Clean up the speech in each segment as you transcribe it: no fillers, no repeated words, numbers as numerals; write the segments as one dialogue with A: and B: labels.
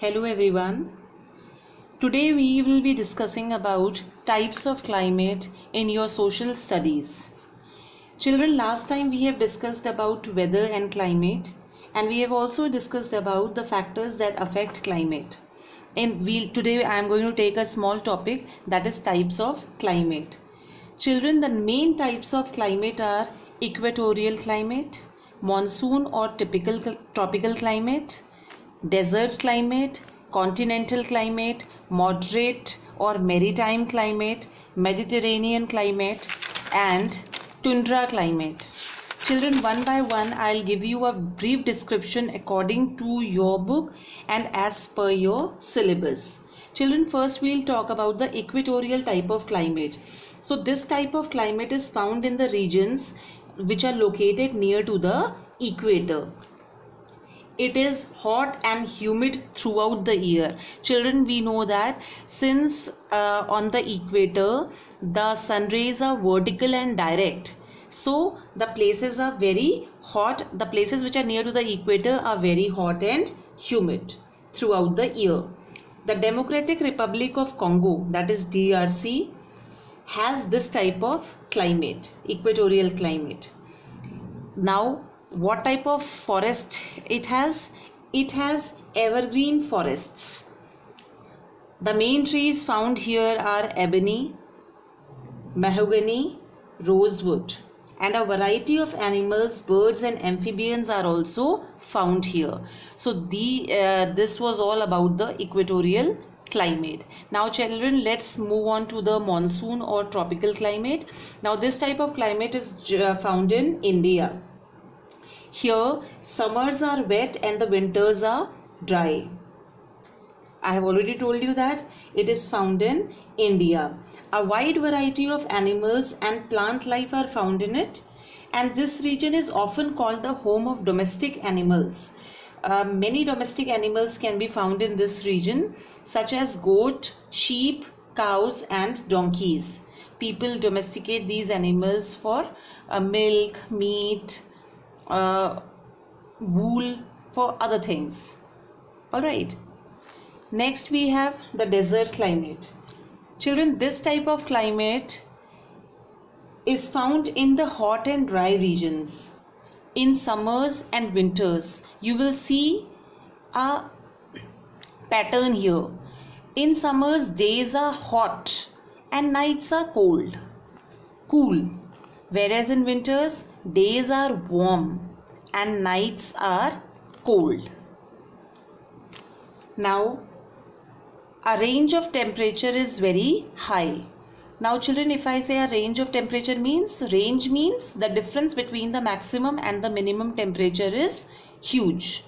A: Hello everyone. Today we will be discussing about types of climate in your social studies. Children, last time we have discussed about weather and climate, and we have also discussed about the factors that affect climate. Today I am going to take a small topic, that is types of climate. Children, the main types of climate are equatorial climate, monsoon or tropical climate, desert climate, continental climate, moderate or maritime climate, Mediterranean climate, and tundra climate. Children, one by one I'll give you a brief description according to your book and as per your syllabus. Children, first we'll talk about the equatorial type of climate. So this type of climate is found in the regions which are located near to the equator. It is hot and humid throughout the year. Children, we know that since on the equator the sun rays are vertical and direct, so the places are very hot. The places which are near to the equator are very hot and humid throughout the year. The Democratic Republic of Congo, that is DRC, has this type of climate, equatorial climate. Now, what type of forest it has? It has evergreen forests. The main trees found here are ebony, mahogany, rosewood, and a variety of animals, birds and amphibians are also found here. So this was all about the equatorial climate. Now children, let's move on to the monsoon or tropical climate. Now this type of climate is found in India. Here summers are wet and the winters are dry. I have already told you that it is found in India. A wide variety of animals and plant life are found in it, and this region is often called the home of domestic animals. Many domestic animals can be found in this region, such as goat, sheep, cows and donkeys. People domesticate these animals for milk, meat, wool, for other things. Alright. Next we have the desert climate. Children, this type of climate is found in the hot and dry regions. In summers and winters, you will see a pattern here. In summers, days are hot and nights are cool. Whereas in winters, days are warm and nights are cold. Now, a range of temperature is very high. Now children, if I say a range of temperature means the difference between the maximum and the minimum temperature is huge.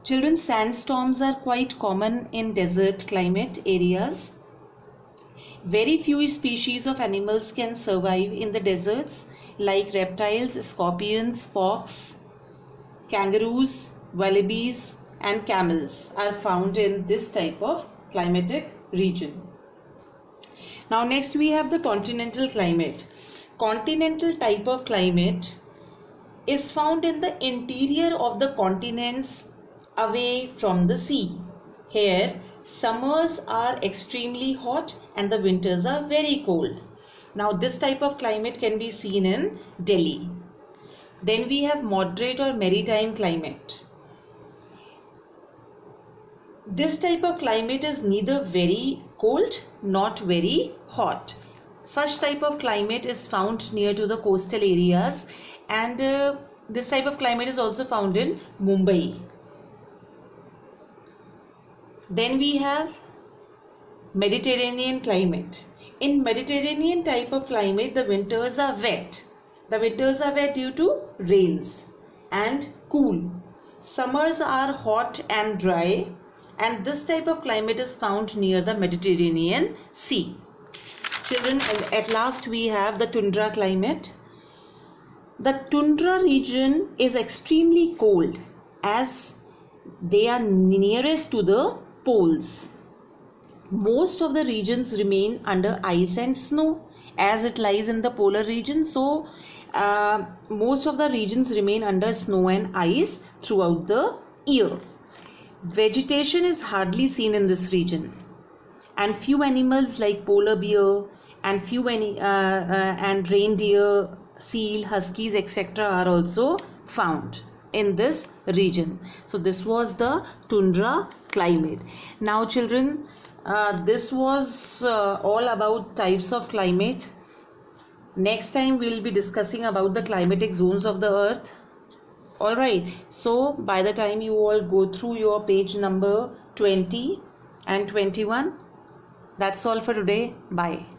A: Children, sandstorms are quite common in desert climate areas. Very few species of animals can survive in the deserts, like reptiles, scorpions, fox, kangaroos, wallabies and camels are found in this type of climatic region. Now next we have the continental climate. Continental type of climate is found in the interior of the continents away from the sea. Here summers are extremely hot and the winters are very cold. Now this type of climate can be seen in Delhi. Then we have moderate or maritime climate. This type of climate is neither very cold not very hot. Such type of climate is found near to the coastal areas, and this type of climate is also found in Mumbai. Then we have Mediterranean climate. In Mediterranean type of climate, the winters are wet. The winters are wet due to rains and cool. Summers are hot and dry, and this type of climate is found near the Mediterranean Sea. Children, at last we have the tundra climate. The tundra region is extremely cold as they are nearest to the poles. Most of the regions remain under ice and snow as it lies in the polar region. So most of the regions remain under snow and ice throughout the year. Vegetation is hardly seen in this region, and few animals like polar bear and and reindeer, seal, huskies, etc. are also found in this region. So this was the tundra climate. Now children, this was all about types of climate. Next time we will be discussing about the climatic zones of the earth. Alright, so by the time you all go through your page number 20 and 21, that's all for today. Bye.